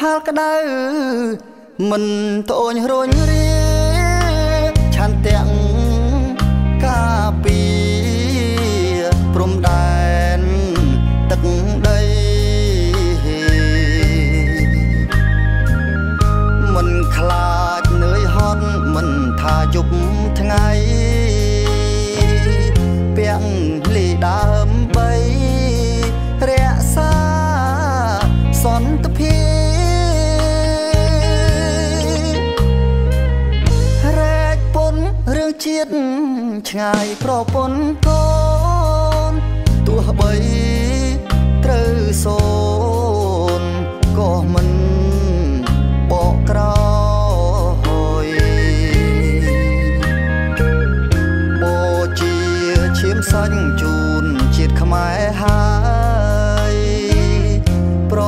ហាលក្តៅមិនត្អូញរញរាឆានទាំងការពីព្រំដែនទឹកដីមិនខ្លាចនឿយហត់មិនថាយប់ថ្ងៃពាំងលីដើមបីរក្សាសន្តិភាពរែកពុនរឿងជាតិឆ្ងាយប្រពន្ធកូនទោះបីត្រូវសូនក៏មិនបកក្រោយបូជាឈាមសាច់ជូនជាតិខ្មែរហើយប្រ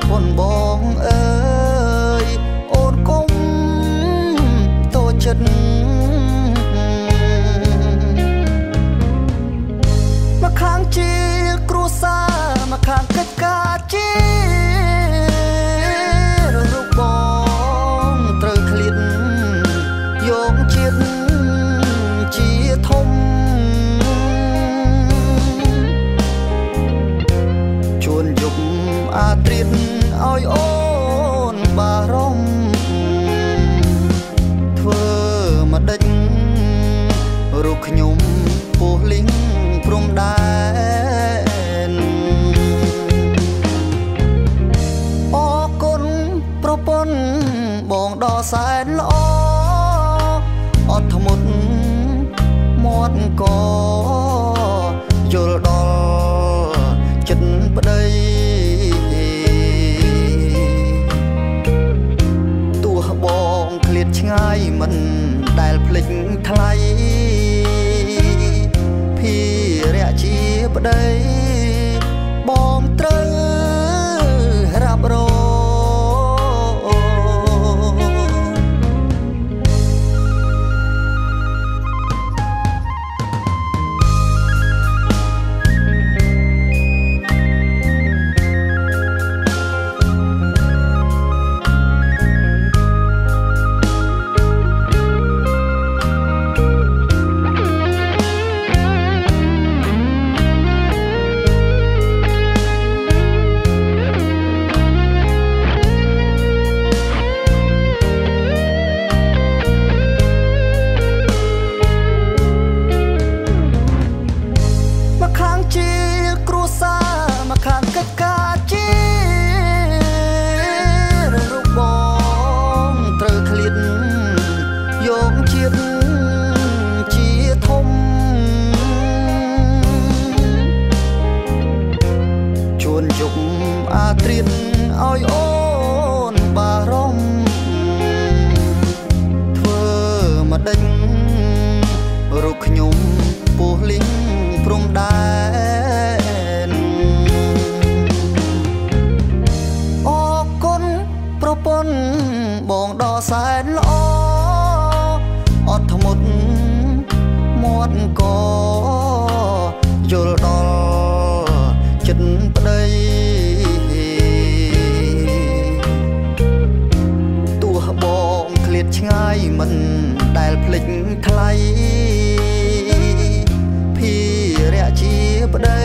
ពន្ធបងអើយអូនគុំតូចចិត្តមកខាងជាគ្រួសារមកខាងកិច្ចការជារូបបងត្រូវឃ្លាតយកជាតិជាធំជួនយប់អាត្រៀតឲ្យអូនបារម្ភធ្វើមកដេចរូបខ្ញុំពោះលីងព្រំដែនអរគុណប្រពន្ធបងដ៏សែនល្អអត់ធ្មត់មាត់កយល់ដល់ចិត្តប្តីទោះបងឃ្លាតឆ្ងាយមិនដែលភ្លេចថ្លៃភារៈជាប្តីបងត្រូវរ៉ាប់រងជាគ្រួសារមកខាងកិច្ចការជារូបបងត្រូវឃ្លាតយកជាតិជាធំជួនយប់អាត្រៀតឲ្យអូនបារម្ភធ្វើមកដេចរូបខ្ញុំពោះលីងព្រំដែនអរគុណប្រពន្ធបងដ៏សែនល្អអត់ធ្មត់មាត់កយល់ដល់ចិត្តប្តីទោះបងឃ្លាតឆ្ងាយមិនដែលភ្លេចថ្លៃភារៈជាប្តី